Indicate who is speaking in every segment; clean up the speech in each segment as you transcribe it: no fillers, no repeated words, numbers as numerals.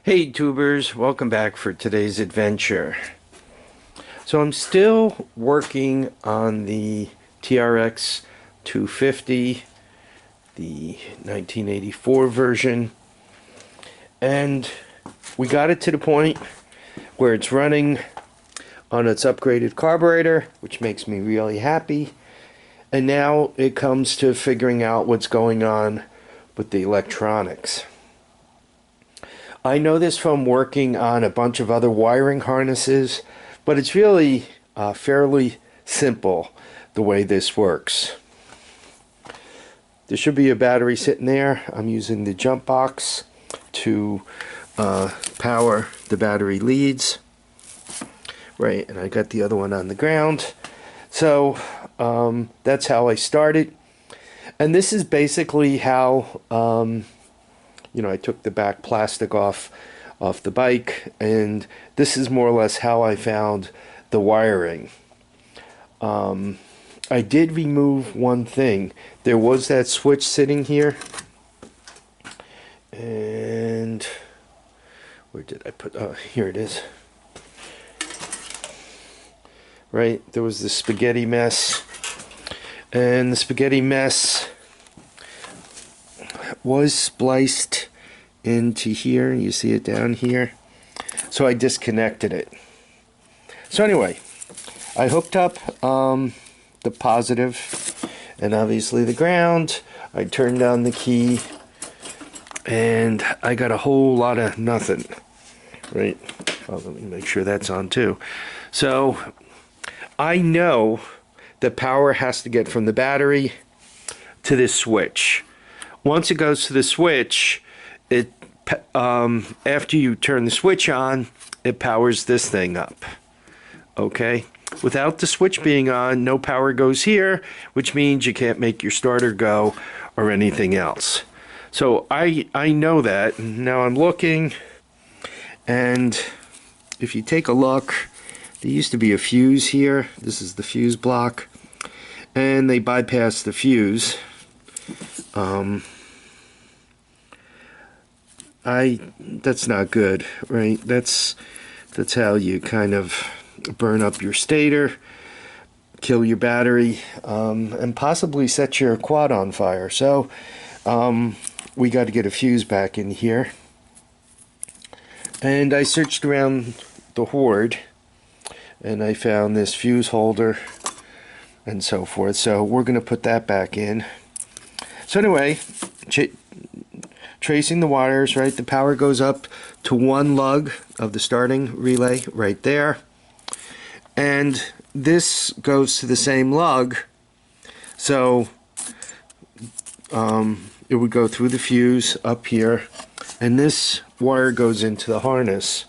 Speaker 1: Hey tubers, welcome back for today's adventure. So I'm still working on the TRX250, the 1984 version, and we got it to the point where it's running on its upgraded carburetor, which makes me really happy. And now it comes to figuring out what's going on with the electronics. I know this from working on a bunch of other wiring harnesses, but it's really fairly simple the way this works. There should be a battery sitting there. I'm using the jump box to power the battery leads. Right, and I got the other one on the ground. So that's how I started. And this is basically how I took the back plastic off the bike, and this is more or less how I found the wiring. I did remove one thing. There was that switch sitting here, and where did I put? Oh, here it is. Right, there was this spaghetti mess, and the spaghetti mess was spliced into here. You see it down here, so I disconnected it. So anyway, I hooked up the positive and obviously the ground. I turned down the key, and I got a whole lot of nothing. Right, let me make sure that's on too. So I know the power has to get from the battery to this switch. Once it goes to the switch, it after you turn the switch on, it powers this thing up. Okay? Without the switch being on, no power goes here, which means you can't make your starter go or anything else. So I know that. Now I'm looking, and if you take a look, there used to be a fuse here. This is the fuse block, and they bypassed the fuse. That's not good, right? That's how you kind of burn up your stator, kill your battery, and possibly set your quad on fire. So we got to get a fuse back in here. And I searched around the hoard, and I found this fuse holder and so forth. So we're going to put that back in. So anyway, tracing the wires, right? The power goes up to one lug of the starting relay right there. And this goes to the same lug. So it would go through the fuse up here, and this wire goes into the harness.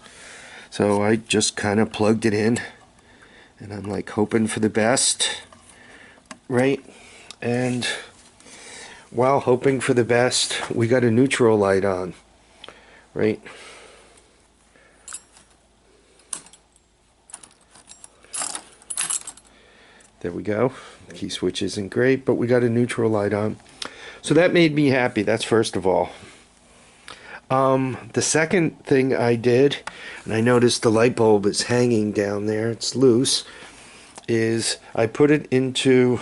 Speaker 1: So I just kind of plugged it in, and I'm like hoping for the best, right? And while hoping for the best, we got a neutral light on, right? There we go. The key switch isn't great, but we got a neutral light on. So that made me happy. That's first of all. The second thing I did, and I noticed the light bulb is hanging down there, it's loose, is I put it into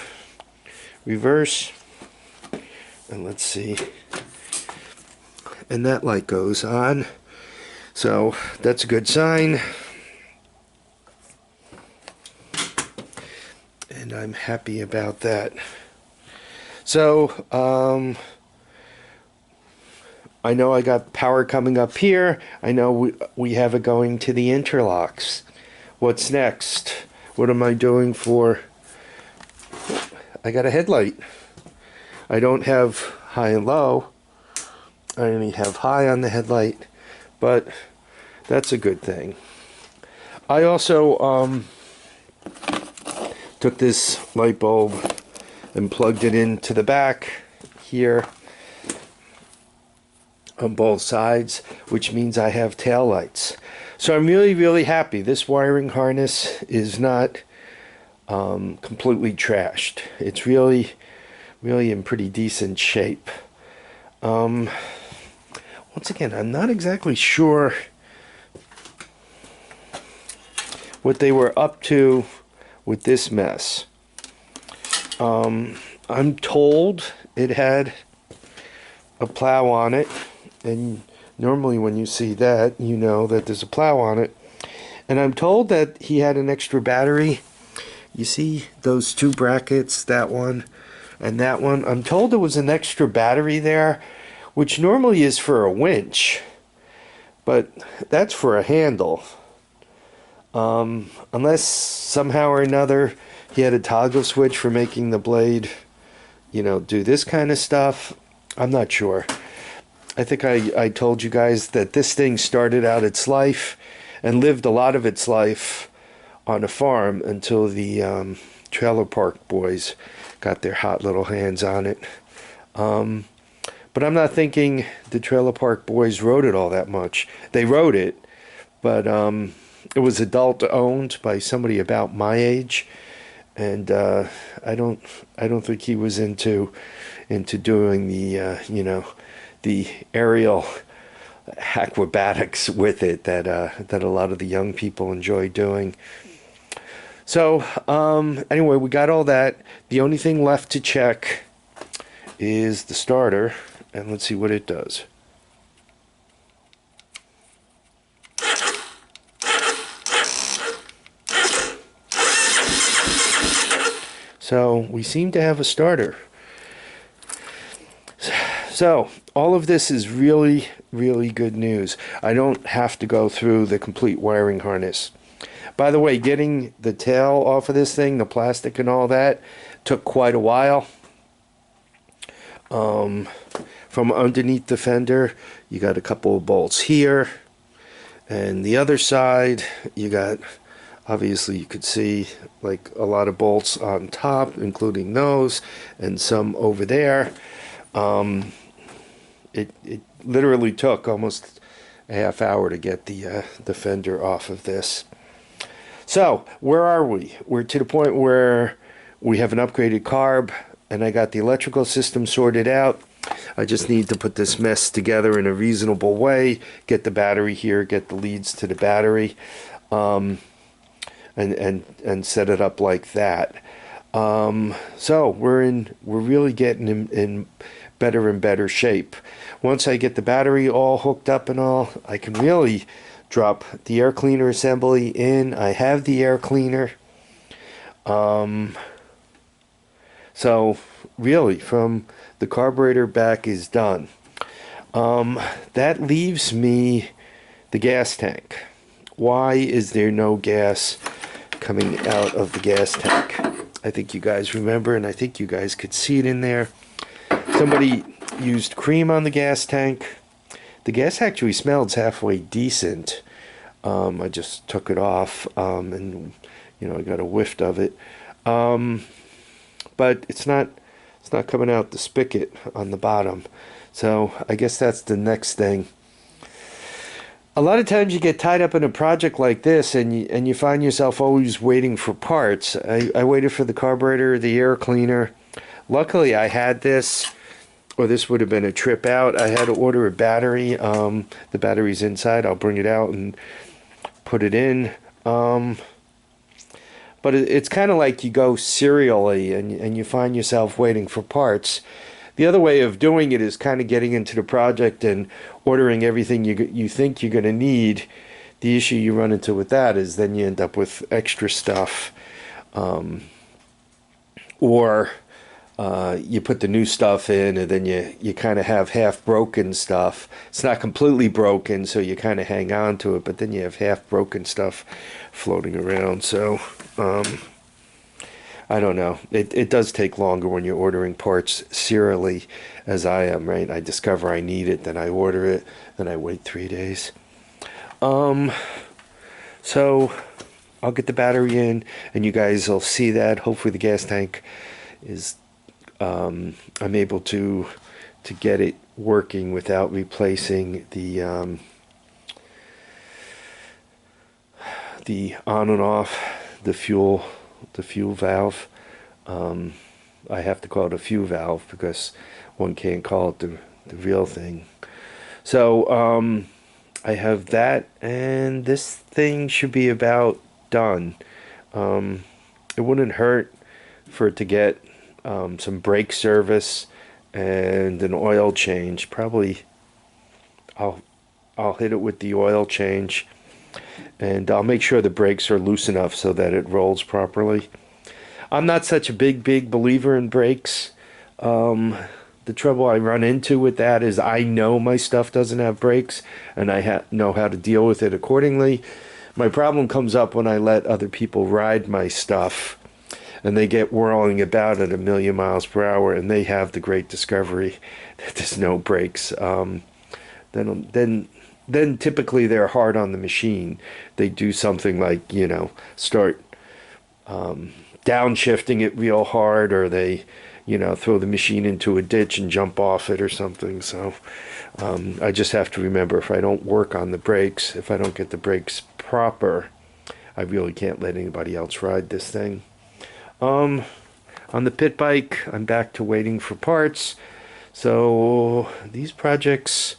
Speaker 1: reverse, and let's see, and that light goes on, so that's a good sign, and I'm happy about that. So I know I got power coming up here. I know we have it going to the interlocks. What's next? What am I doing for? I got a headlight. I don't have high and low. I only have high on the headlight, but that's a good thing. I also took this light bulb and plugged it into the back here on both sides, which means I have tail lights. So I'm really happy. This wiring harness is not completely trashed. It's really in pretty decent shape. once again, I'm not exactly sure what they were up to with this mess. I'm told it had a plow on it, and normally when you see that, you know that there's a plow on it. And I'm told that he had an extra battery. You see those two brackets, that one and that one? I'm told there was an extra battery there, which normally is for a winch, but that's for a handle. Unless somehow or another he had a toggle switch for making the blade, you know, do this kind of stuff. I'm not sure. I think I told you guys that this thing started out its life and lived a lot of its life on a farm until the trailer park boys got their hot little hands on it. But I'm not thinking the trailer park boys rode it all that much. They rode it, but it was adult owned by somebody about my age, and I don't think he was into doing the you know, the aerial acrobatics with it that a lot of the young people enjoy doing. So anyway, we got all that. The only thing left to check is the starter, and let's see what it does. So we seem to have a starter. So all of this is really, really good news. I don't have to go through the complete wiring harness. By the way, getting the tail off of this thing, the plastic and all that, took quite a while. From underneath the fender, you got a couple of bolts here, and the other side, you got, obviously you could see like a lot of bolts on top, including those, and some over there. It literally took almost a half hour to get the fender off of this. So where are we? We're to the point where we have an upgraded carb, and I got the electrical system sorted out. I just need to put this mess together in a reasonable way, get the battery here, get the leads to the battery, and set it up like that. So we're really getting in better and better shape. Once I get the battery all hooked up and all, I can really drop the air cleaner assembly in. I have the air cleaner. So really, from the carburetor back is done. That leaves me the gas tank. Why is there no gas coming out of the gas tank? I think you guys remember, and I think you guys could see it in there. Somebody used cream on the gas tank. The gas actually smells halfway decent. I just took it off, and you know, I got a whiff of it. But it's not coming out the spigot on the bottom. So I guess that's the next thing. A lot of times you get tied up in a project like this, and you find yourself always waiting for parts. I waited for the carburetor, the air cleaner. Luckily I had this, or this would have been a trip out. I had to order a battery. The battery's inside. I'll bring it out and put it in. But it's kind of like you go serially, and you find yourself waiting for parts. The other way of doing it is kind of getting into the project and ordering everything you think you're going to need. The issue you run into with that is then you end up with extra stuff, or you put the new stuff in, and then you kind of have half broken stuff. It's not completely broken, so you kind of hang on to it, but then you have half broken stuff floating around. So I don't know. It does take longer when you're ordering parts serially, as I am, right? I discover I need it, then I order it, then I wait 3 days. So I'll get the battery in, and you guys will see that. Hopefully the gas tank is, I'm able to get it working without replacing the on and off, the fuel valve. I have to call it a fuel valve because one can't call it the real thing. So I have that, and this thing should be about done. It wouldn't hurt for it to get some brake service and an oil change. Probably I'll hit it with the oil change, and I'll make sure the brakes are loose enough so that it rolls properly. I'm not such a big believer in brakes. The trouble I run into with that is I know my stuff doesn't have brakes, and I know how to deal with it accordingly. My problem comes up when I let other people ride my stuff, and they get whirling about at 1,000,000 miles per hour, and they have the great discovery that there's no brakes. Then typically they're hard on the machine. They do something like, start downshifting it real hard, or they, throw the machine into a ditch and jump off it or something. So I just have to remember, if I don't work on the brakes, if I don't get the brakes proper, I really can't let anybody else ride this thing. On the pit bike, I'm back to waiting for parts. So these projects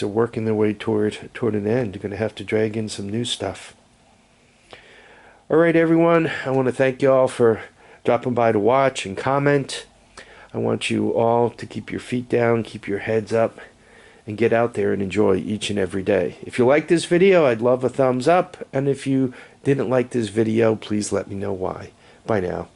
Speaker 1: are working their way toward an end. You're going to have to drag in some new stuff. All right, everyone. I want to thank you all for dropping by to watch and comment. I want you all to keep your feet down, keep your heads up, and get out there and enjoy each and every day. If you like this video, I'd love a thumbs up. And if you didn't like this video, please let me know why. Bye now.